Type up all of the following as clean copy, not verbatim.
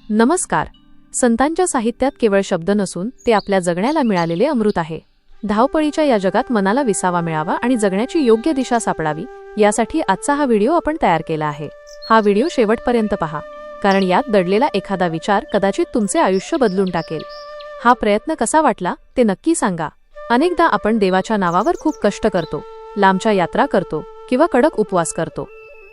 नमस्कार. संतांच्या साहित्यात केवळ शब्द नसून ते आपल्या जगण्याला मिळालेले अमृत आहे. धावपळीच्या या जगात मनाला विसावा मिळावा आणि जगण्याची योग्य दिशा सापडावी यासाठी आजचा हा व्हिडिओ आपण तयार केला आहे. हा व्हिडिओ शेवटपर्यंत पहा, कारण यात दडलेला एखादा विचार कदाचित तुमचे आयुष्य बदलून टाकेल. हा प्रयत्न कसा वाटला ते नक्की सांगा. अनेकदा आपण देवाच्या नावावर खूप कष्ट करतो, लांबच्या यात्रा करतो किंवा कडक उपवास करतो,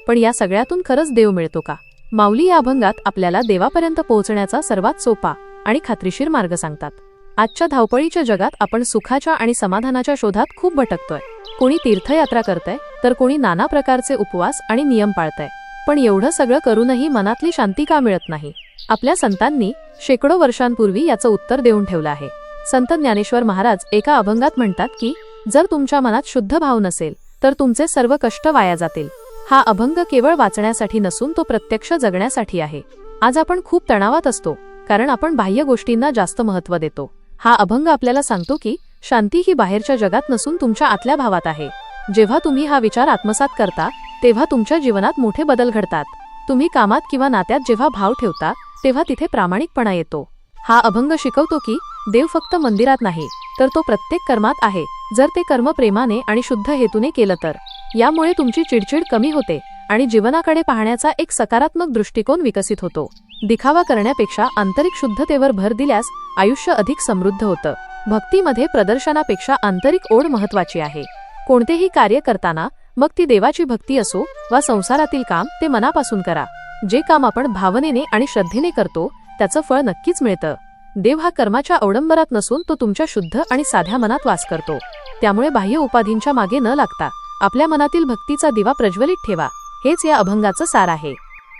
पण या सगळ्यातून खरंच देव मिळतो का? माऊली या अभंगात आपल्याला देवापर्यंत पोहोचण्याचा सर्वात सोपा आणि खात्रीशीर मार्ग सांगतात. आजच्या धावपळीच्या जगात आपण सुखाच्या आणि समाधानाच्या शोधात खूप भटकतोय. कोणी तीर्थयात्रा करतंय तर कोणी नाना प्रकारचे उपवास आणि नियम पाळतंय. पण एवढं सगळं करूनही मनातली शांती का मिळत नाही? आपल्या संतांनी शेकडो वर्षांपूर्वी याचं उत्तर देऊन ठेवलं आहे. संत ज्ञानेश्वर महाराज एका अभंगात म्हणतात की जर तुमच्या मनात शुद्ध भाव नसेल तर तुमचे सर्व कष्ट वाया जातील. हा अभंग केवळ वाचण्यासाठी नसून तो प्रत्यक्ष जगण्यासाठी आहे. आज आपण खूप तणावात असतो कारण आपण बाह्य गोष्टींना जास्त महत्त्व देतो. हा अभंग आपल्याला सांगतो की शांती ही बाहेरच्या जगात नसून तुमच्या आतल्या भावात आहे. जेव्हा तुम्ही हा विचार आत्मसात करता तेव्हा तुमच्या जीवनात मोठे बदल घडतात. तुम्ही कामात किंवा नात्यात जेव्हा भाव ठेवता तेव्हा तिथे प्रामाणिकपणा येतो. हा अभंग शिकवतो की देव फक्त मंदिरात नाही तर तो प्रत्येक कर्मात आहे, जर ते कर्म प्रेमाने आणि शुद्ध हेतूने केलं तर. यामुळे तुमची चिडचिड कमी होते आणि जीवनाकडे पाहण्याचा एक सकारात्मक दृष्टिकोन विकसित होतो. दिखावा करण्यापेक्षा आंतरिक शुद्धतेवर भर दिल्यास आयुष्य अधिक समृद्ध होतं. भक्तीमध्ये प्रदर्शनापेक्षा आंतरिक ओढ महत्त्वाची आहे. कोणतेही कार्य करताना, मग ती देवाची भक्ती असो वा संसारातील काम, ते मनापासून करा. जे काम आपण भावनेने आणि श्रद्धेने करतो त्याचं फळ नक्कीच मिळतं. देव हा कर्माच्या अवडंबरात नसून तो तुमच्या शुद्ध आणि साध्या मनात वास करतो. त्यामुळे बाह्य उपाधींच्या मागे न लागता आपल्या मनातील भक्तीचा दिवा प्रज्वलित ठेवा. हेच या अभंगाचं सार आहे.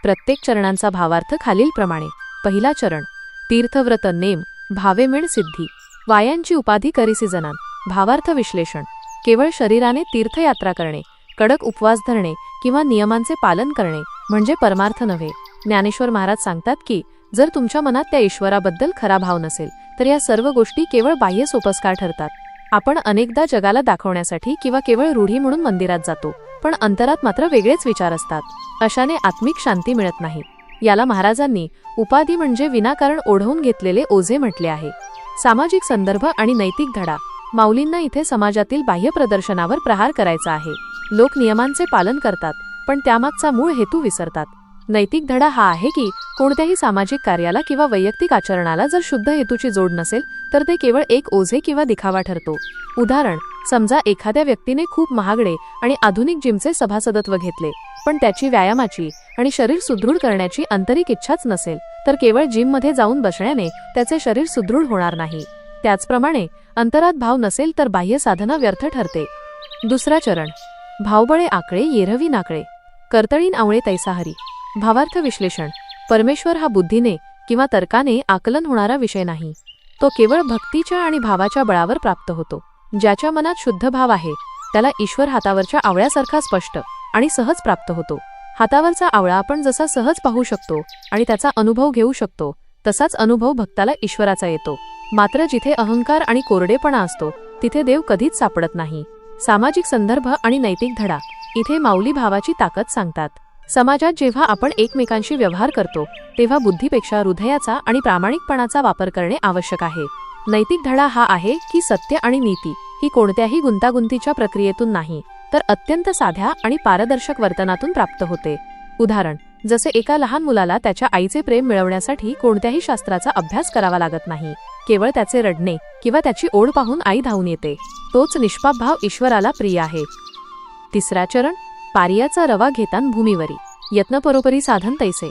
प्रत्येक चरणांचा भावार्थ खालीलप्रमाणे. पहिला चरण: तीर्थव्रत नेम भावे मिळ सिद्धी, वायांची उपाधी करिसी जनान. भावार्थ विश्लेषण: केवळ शरीराने तीर्थयात्रा करणे, कडक उपवास धरणे किंवा नियमांचे पालन करणे म्हणजे परमार्थ नव्हे. ज्ञानेश्वर महाराज सांगतात की जर तुमच्या मनात त्या ईश्वराबद्दल खरा भाव नसेल तर या सर्व गोष्टी केवळ बाह्य सोपस्कार ठरतात. आपण अनेकदा जगाला दाखवण्यासाठी किंवा केवळ रूढी म्हणून मंदिरात जातो, पण अंतरात मात्र वेगळेच विचार असतात. अशाने आत्मिक शांती मिळत नाही. याला महाराजांनी उपाधी म्हणजे विनाकारण ओढवून घेतलेले ओझे म्हटले आहे. सामाजिक संदर्भ आणि नैतिक धडा. माऊलींना इथे समाजातील बाह्य प्रदर्शनावर प्रहार करायचा आहे. लोक नियमांचे पालन करतात पण त्यामागचा मूळ हेतू विसरतात. नैतिक धडा हा आहे की कोणत्याही सामाजिक कार्याला किंवा वैयक्तिक आचरणाला जर शुद्ध हेतूची जोड नसेल तर ते केवळ एक ओझे किंवा दिखावा ठरतो. उदाहरण: समजा एखाद्या व्यक्तीने खूप महागडे आणि आधुनिक जिमचे सभासदत्व घेतले, पण त्याची व्यायामाची आणि शरीर सुदृढ करण्याची आंतरिक इच्छाच नसेल तर केवळ जिममध्ये जाऊन बसण्याने त्याचे शरीर सुदृढ होणार नाही. त्याचप्रमाणे अंतरात भाव नसेल तर बाह्य साधना व्यर्थ ठरते. दुसरा चरण: भावबळे आकळे येरवी नाकळे, कर्तळीन आवळे तैसा हरी. भावार्थ विश्लेषण: परमेश्वर हा बुद्धीने किंवा तर्काने आकलन होणारा विषय नाही. तो केवळ भक्तीच्या आणि भावाच्या बळावर प्राप्त होतो. ज्याच्या मनात शुद्ध भाव आहे त्याला ईश्वर हातावरच्या आवळ्यासारखा स्पष्ट आणि सहज प्राप्त होतो. हातावरचा आवळा आपण जसा सहज पाहू शकतो आणि त्याचा अनुभव घेऊ शकतो, तसाच अनुभव भक्ताला ईश्वराचा येतो. मात्र जिथे अहंकार आणि कोरडेपणा असतो तिथे देव कधीच सापडत नाही. सामाजिक संदर्भ आणि नैतिक धडा. इथे माऊली भावाची ताकद सांगतात. समाजात जेव्हा आपण एकमेकांशी व्यवहार करतो तेव्हा बुद्धीपेक्षा हृदयाचा आणि प्रामाणिकपणाचा वापर करणे आवश्यक आहे. नैतिक धडा हा आहे की सत्य आणि नीती ही कोणत्याही गुंतागुंतीच्या प्रक्रियेतून नाही तर अत्यंत साध्या आणि पारदर्शक वर्तनातून प्राप्त होते. उदाहरण: जसे एका लहान मुलाला त्याच्या आईचे प्रेम मिळवण्यासाठी कोणत्याही शास्त्राचा अभ्यास करावा लागत नाही. केवळ त्याचे रडणे किंवा त्याची ओढ पाहून आई धावून येते. तोच निष्पाप भाव ईश्वराला प्रिय आहे. तिसरा चरण: पारियाचा रवा घेतान भूमीवरी, यत्न परोपरी साधन तैसे.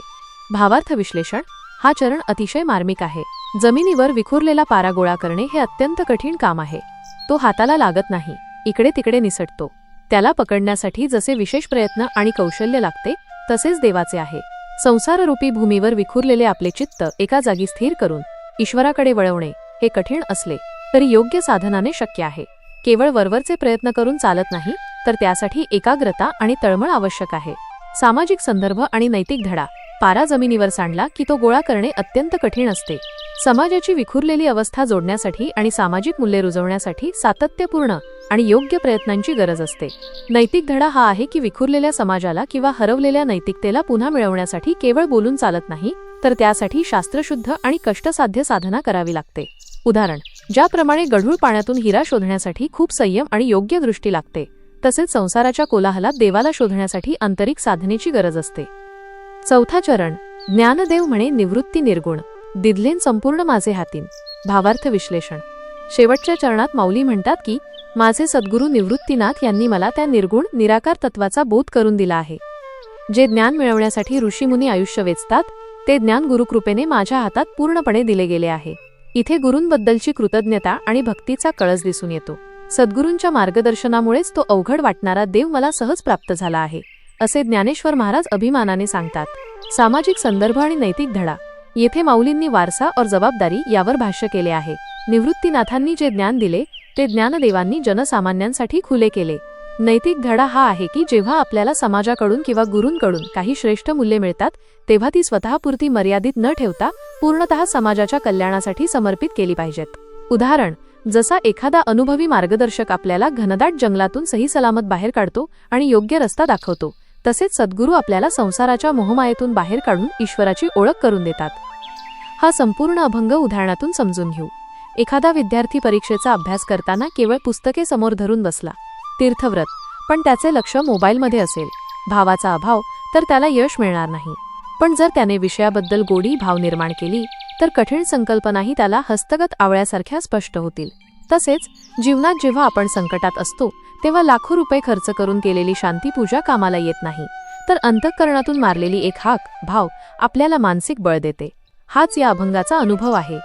भावार्थ विश्लेषण: हा चरण अतिशय मार्मिक आहे. जमिनीवर विखुरलेला पारा गोळा करणे हे अत्यंत कठीण काम आहे. तो हाताला लागत नाही, इकडे तिकडे निसटतो. त्याला पकडण्यासाठी जसे विशेष प्रयत्न आणि कौशल्य लागते तसेच देवाचे आहे. संसाररूपी भूमीवर विखुरलेले आपले चित्त एका जागी स्थिर करून ईश्वराकडे वळवणे हे कठीण असले तरी योग्य साधनाने शक्य आहे. केवळ वरवरचे प्रयत्न करून चालत नाही तर त्यासाठी एकाग्रता आणि तळमळ आवश्यक आहे. सामाजिक संदर्भ आणि नैतिक धडा. पारा जमिनीवर सांडला की तो गोळा करणे अत्यंत कठीण असते. समाजाची विखुरलेली अवस्था जोडण्यासाठी आणि सामाजिक मूल्ये रुजवण्यासाठी सातत्यपूर्ण आणि योग्य प्रयत्नांची गरज असते. नैतिक धडा हा आहे की विखुरलेल्या समाजाला किंवा हरवलेल्या नैतिकतेला पुन्हा मिळवण्यासाठी केवळ बोलून चालत नाही, तर त्यासाठी शास्त्रशुद्ध आणि कष्टसाध्य साधना करावी लागते. उदाहरण, ज्याप्रमाणे गढूळ पाण्यातून हिरा शोधण्यासाठी खूप संयम आणि योग्य दृष्टी लागते, तसेच संसाराच्या कोलाहलात देवाला शोधण्यासाठी आंतरिक साधनेची गरज असते. चौथा चरण, ज्ञानदेव म्हणे निवृत्ती निर्गुण, दिदलेन संपूर्ण माझे हातीन. भावार्थ विश्लेषण. शेवटच्या चरणात माऊली म्हणतात की माझे सद्गुरू निवृत्तीनाथ यांनी मला त्या निर्गुण निराकार तत्वाचा बोध करून दिला आहे. जे ज्ञान मिळवण्यासाठी ऋषीमुनी आयुष्य वेचतात, ते ज्ञान गुरुकृपेने माझ्या हातात पूर्णपणे दिले गेले आहे. इथे गुरूंबद्दलची कृतज्ञता आणि भक्तीचा कळस दिसून येतो. सद्गुरूंच्या मार्गदर्शनामुळेच तो अवघड वाटणारा देव मला सहज प्राप्त झाला आहे, असे ज्ञानेश्वर महाराज अभिमानाने सांगतात. सामाजिक संदर्भ आणि नैतिक धडा. येथे माऊलींनी वारसा और जबाबदारी यावर भाष्य केले आहे. निवृत्तीनाथांनी जे ज्ञान दिले ते ज्ञानदेवांनी जनसामान्यांसाठी खुले केले. नैतिक धडा हा आहे की जेव्हा आपल्याला समाजाकडून किंवा गुरूंकडून काही श्रेष्ठ मूल्ये मिळतात, तेव्हा ती स्वतःपुरती मर्यादित न ठेवता पूर्णतः समाजाच्या कल्याणासाठी समर्पित केली पाहिजेत. उदाहरण, जसा एखादा अनुभवी मार्गदर्शक आपल्याला घनदाट जंगलातून सही सलामत बाहेर काढतो आणि योग्य रस्ता दाखवतो, तसेच सद्गुरू आपल्याला संसाराच्या मोहमायेतून बाहेर काढून ईश्वराची ओळख करून देतात. हा संपूर्ण अभंग उदाहरणातून समजून घेऊ. एखादा विद्यार्थी परीक्षेचा अभ्यास करताना केवळ पुस्तके समोर धरून बसला, तीर्थव्रत, पण त्याचे लक्ष मोबाईलमध्ये असेल, भावाचा अभाव, तर त्याला यश मिळणार नाही. पण जर त्याने विषयाबद्दल गोडी भाव निर्माण केली, तर कठीण संकल्पनाही त्याला हस्तगत आवळ्यासारख्या स्पष्ट होतील. तसेच जीवनात जेव्हा आपण संकटात असतो, तेव्हा लाखो रुपये खर्च करून केलेली शांतीपूजा कामाला येत नाही, तर अंतःकरणातून मारलेली एक हाक, भाव आपल्याला मानसिक बळ देते. हाच या अभंगाचा अनुभव आहे.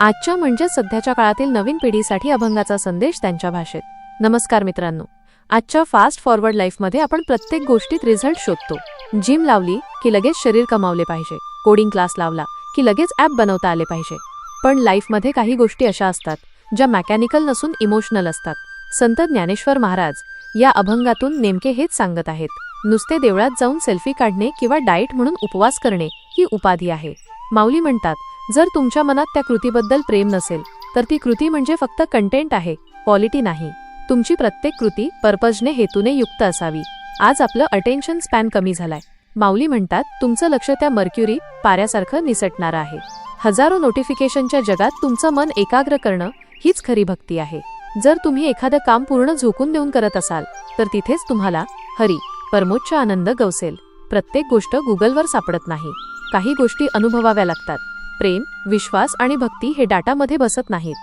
आजच्या म्हणजे सध्याच्या काळातील नवीन पिढीसाठी अभंगाचा संदेश त्यांच्या भाषेत. नमस्कार मित्रांनो, आजच्या फास्ट फॉरवर्ड लाईफमध्ये आपण प्रत्येक गोष्टीत रिझल्ट शोधतो. जिम लावली की लगेच शरीर कमावले पाहिजे, कोडिंग क्लास लावला की लगेच ॲप बनवता आले पाहिजे. पण लाईफमध्ये काही गोष्टी अशा असतात ज्या मेकॅनिकल नसून इमोशनल असतात. संत ज्ञानेश्वर महाराज या अभंगातून नेमके हेच सांगत आहेत. नुसते देवळात जाऊन सेल्फी काढणे किंवा डाएट म्हणून उपवास करणे ही उपाधी आहे. माऊली म्हणतात, जर तुमच्या मनात त्या कृतीबद्दल प्रेम नसेल, तर ती कृती म्हणजे फक्त कंटेंट आहे, क्वालिटी नाही. तुमची प्रत्येक कृती पर्पजने, हेतूने युक्त असावी. आज आपलं अटेन्शन स्पॅन कमी झालाय. माऊली म्हणतात, तुमचं लक्ष त्या मर्क्युरी पाऱ्यासारखं निसटणारं आहे. हजारो नोटिफिकेशनच्या जगात तुमचं मन एकाग्र करणं हीच खरी भक्ती आहे. जर तुम्ही एखादं काम पूर्ण झोकून देऊन करत असाल, तर तिथेच तुम्हाला हरी परमोच्च आनंद गवसेल. प्रत्येक गोष्ट गुगलवर सापडत नाही. काही गोष्टी अनुभवाव्या लागतात. प्रेम, विश्वास आणि भक्ती हे डाटामध्ये बसत नाहीत.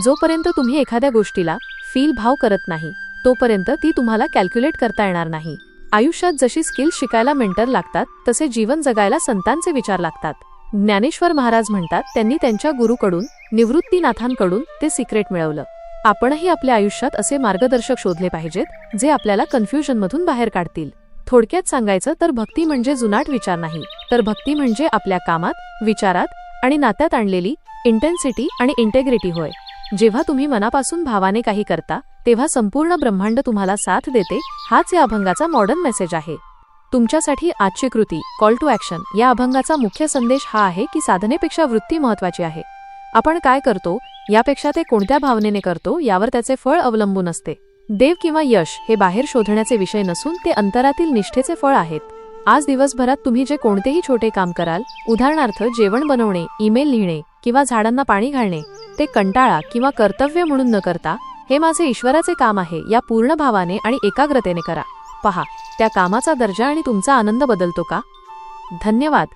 जोपर्यंत तुम्ही एखाद्या गोष्टीला फील भाव करत नाही, तोपर्यंत ती तुम्हाला कॅल्क्युलेट करता येणार नाही. आयुष्यात जशी स्किल्स शिकायला मेंटर लागतात, तसे जीवन जगायला संतांचे विचार लागतात. ज्ञानेश्वर महाराज म्हणतात, त्यांनी त्यांच्या गुरुकडून, निवृत्तीनाथांकडून ते सिक्रेट मिळवलं. आपणही आपल्या आयुष्यात असे मार्गदर्शक शोधले पाहिजेत, जे आपल्याला कन्फ्युजनमधून बाहेर काढतील. थोडक्यात सांगायचं तर भक्ती म्हणजे जुनाट विचार नाही, तर भक्ती म्हणजे आपल्या कामात, विचारात आणि नात्यात आणलेली इंटेन्सिटी आणि इंटेग्रिटी होय. जेव्हा तुम्ही मनापासून भावाने काही करता, तेव्हा संपूर्ण ब्रह्मांड तुम्हाला साथ देते. हाच या अभंगाचा मॉडर्न मेसेज आहे. तुमच्यासाठी आजची कृती, कॉल टू ॲक्शन या अभंगाचा मुख्य संदेश हा आहे की साधनेपेक्षा वृत्ती महत्त्वाची आहे. आपण काय करतो यापेक्षा ते कोणत्या भावनेने करतो यावर त्याचे फळ अवलंबून असते. देव किंवा यश हे बाहेर शोधण्याचे विषय नसून ते अंतरातील निष्ठेचे फळ आहेत. आज दिवसभरात तुम्ही जे कोणतेही छोटे काम कराल, उदाहरणार्थ जेवण बनवणे, ईमेल लिहिणे किंवा झाडांना पाणी घालणे, ते कंटाळा किंवा कर्तव्य म्हणून न करता हे माझे ईश्वराचे काम आहे या पूर्ण भावाने आणि एकाग्रतेने करा. पहा, त्या कामाचा दर्जा आणि तुमचा आनंद बदलतो का? धन्यवाद.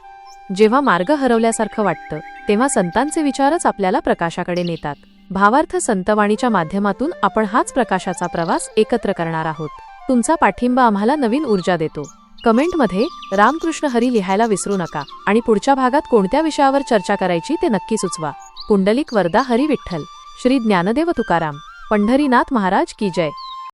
जेव्हा मार्ग हरवल्यासारखं वाटतं, तेव्हा संतांचे विचारच आपल्याला प्रकाशाकडे नेतात. भावार्थ संतवाणीच्या माध्यमातून आपण हाच प्रकाशाचा प्रवास एकत्र करणार आहोत. तुमचा पाठिंबा आम्हाला नवीन ऊर्जा देतो. कमेंटमध्ये रामकृष्ण हरी लिहायला विसरू नका आणि पुढच्या भागात कोणत्या विषयावर चर्चा करायची ते नक्की सुचवा. पुंडलिक वरदा हरी विठ्ठल. श्री ज्ञानदेव तुकाराम. पंढरीनाथ महाराज की जय.